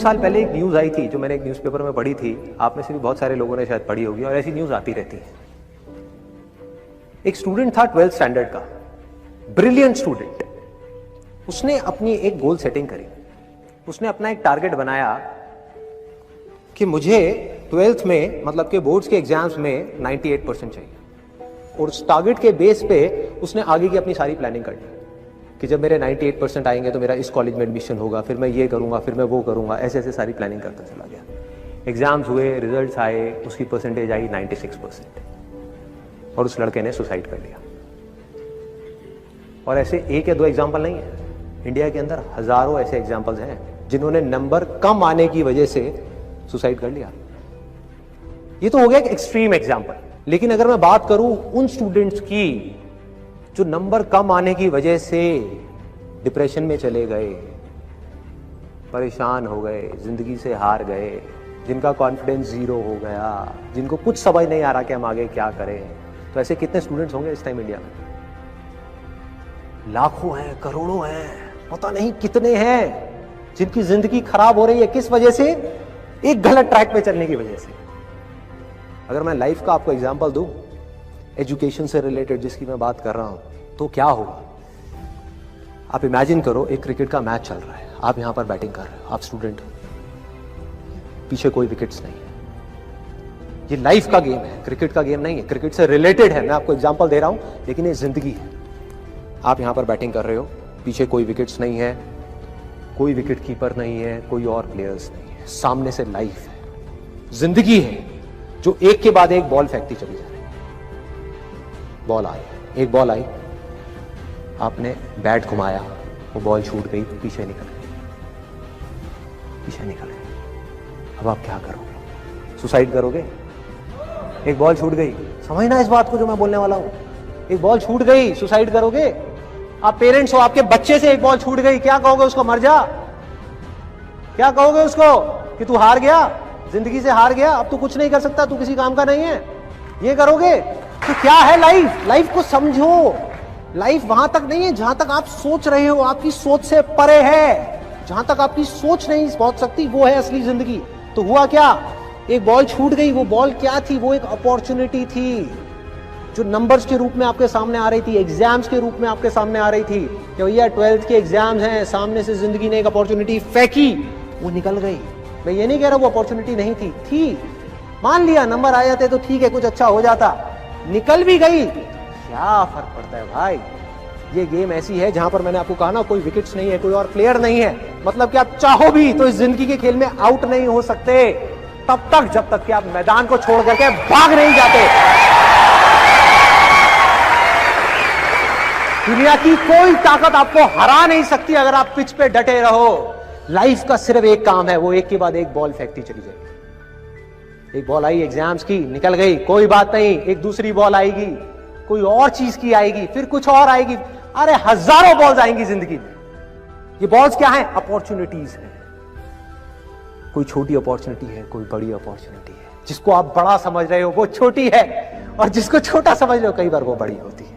साल पहले एक न्यूज़ आई थी जो मैंने एक न्यूज़पेपर में पढ़ी थी, आप में से भी बहुत सारे लोगों ने शायद पढ़ी होगी और ऐसी न्यूज़ आती रहती है। एक स्टूडेंट था 12th स्टैंडर्ड का, ब्रिलियंट स्टूडेंट। उसने अपनी एक गोल सेटिंग करी, उसने अपना एक टारगेट बनाया कि मुझे 12th में मतलब के बोर्ड्स के एग्जाम्स में 98% चाहिए, और उस टारगेट के बेस पे उसने आगे की अपनी सारी प्लानिंग कर ली कि जब मेरे 98% आएंगे तो मेरा इस कॉलेज में एडमिशन होगा, फिर मैं ये करूंगा, फिर मैं वो करूंगा, ऐसे ऐसे सारी प्लानिंग करता चला गया। एग्जाम्स हुए, रिजल्ट्स आए, उसकी परसेंटेज आई 96% और उस लड़के ने सुसाइड कर लिया। और ऐसे एक या दो एग्जाम्पल नहीं है, इंडिया के अंदर हजारों ऐसे एग्जाम्पल्स हैं जिन्होंने नंबर कम आने की वजह से सुसाइड कर लिया। ये तो हो गया एक एक्सट्रीम एग्जाम्पल, लेकिन अगर मैं बात करूं उन स्टूडेंट्स की जो नंबर कम आने की वजह से डिप्रेशन में चले गए, परेशान हो गए, जिंदगी से हार गए, जिनका कॉन्फिडेंस जीरो हो गया, जिनको कुछ समझ नहीं आ रहा कि हम आगे क्या करें, तो ऐसे कितने स्टूडेंट्स होंगे इस टाइम इंडिया में? लाखों हैं, करोड़ों हैं, पता नहीं कितने हैं जिनकी जिंदगी खराब हो रही है। किस वजह से? एक गलत ट्रैक पे चलने की वजह से। अगर मैं लाइफ का आपको एग्जांपल दूं, एजुकेशन से रिलेटेड जिसकी मैं बात कर रहा हूं, तो क्या होगा? आप इमेजिन करो एक क्रिकेट का मैच चल रहा है, आप यहां पर बैटिंग कर रहे हो, आप स्टूडेंट हो, पीछे कोई विकेट्स नहीं है। ये लाइफ का गेम है, क्रिकेट का गेम नहीं है, क्रिकेट से रिलेटेड है, मैं आपको एग्जांपल दे रहा हूं, लेकिन ये जिंदगी है। आप यहां पर बैटिंग कर रहे हो, पीछे कोई विकेट्स नहीं है, कोई विकेट कीपर नहीं है, कोई और प्लेयर्स नहीं है, सामने से लाइफ है, जिंदगी है जो एक के बाद एक बॉल फेंकती चली जा रही है। बॉल आई, एक बॉल आई, आपने बैट घुमाया, वो बॉल छूट गई, पीछे निकल गई, पीछे निकल गई। अब आप क्या करोगे? सुसाइड करोगे? एक बॉल छूट गई, समझना इस बात को जो मैं बोलने वाला हूं, एक बॉल छूट गई, सुसाइड करोगे? आप पेरेंट्स हो, आपके बच्चे से एक बॉल छूट गई, क्या कहोगे उसको? मर जा? क्या कहोगे उसको कि तू हार गया, जिंदगी से हार गया, अब तू कुछ नहीं कर सकता, तू किसी काम का नहीं है? ये करोगे? तो क्या है लाइफ? लाइफ को समझो। लाइफ वहां तक नहीं है जहां तक आप सोच रहे हो, आपकी सोच से परे है। जहां तक आपकी सोच नहीं पहुंच सकती वो है असली जिंदगी। तो हुआ क्या? एक बॉल छूट गई, वो बॉल क्या थी? वो एक अपॉर्चुनिटी थी जो नंबर्स के रूप में आपके सामने आ रही थी, एग्जाम्स के रूप में आपके सामने आ रही थी कि भैया 12th के एग्जाम्स हैं, सामने से जिंदगी ने एक अपॉर्चुनिटी फेंकी, वो निकल गई। मैं ये नहीं कह रहा वो अपॉर्चुनिटी नहीं थी, मान लिया नंबर आ जाते तो ठीक है, कुछ अच्छा हो जाता, निकल भी गई, क्या फर्क पड़ता है भाई? ये गेम ऐसी है जहां पर मैंने आपको कहा ना, कोई विकेट्स नहीं है, कोई और प्लेयर नहीं है, मतलब कि आप चाहो भी तो इस जिंदगी के खेल में आउट नहीं हो सकते तब तक जब तक कि आप मैदान को छोड़ करके भाग नहीं जाते। दुनिया की कोई ताकत आपको हरा नहीं सकती अगर आप पिच पे डटे रहो। लाइफ का सिर्फ एक काम है, वो एक के बाद एक बॉल फेंकती चली जाएगी। एक बॉल आई एग्जाम्स की, निकल गई, कोई बात नहीं, एक दूसरी बॉल आएगी, कोई और चीज की आएगी, फिर कुछ और आएगी, अरे हजारों बॉल्स आएंगी जिंदगी में। ये बॉल्स क्या है? अपॉर्चुनिटीज है। कोई छोटी अपॉर्चुनिटी है, कोई बड़ी अपॉर्चुनिटी है। जिसको आप बड़ा समझ रहे हो वो छोटी है, और जिसको छोटा समझ रहे हो कई बार वो बड़ी होती है।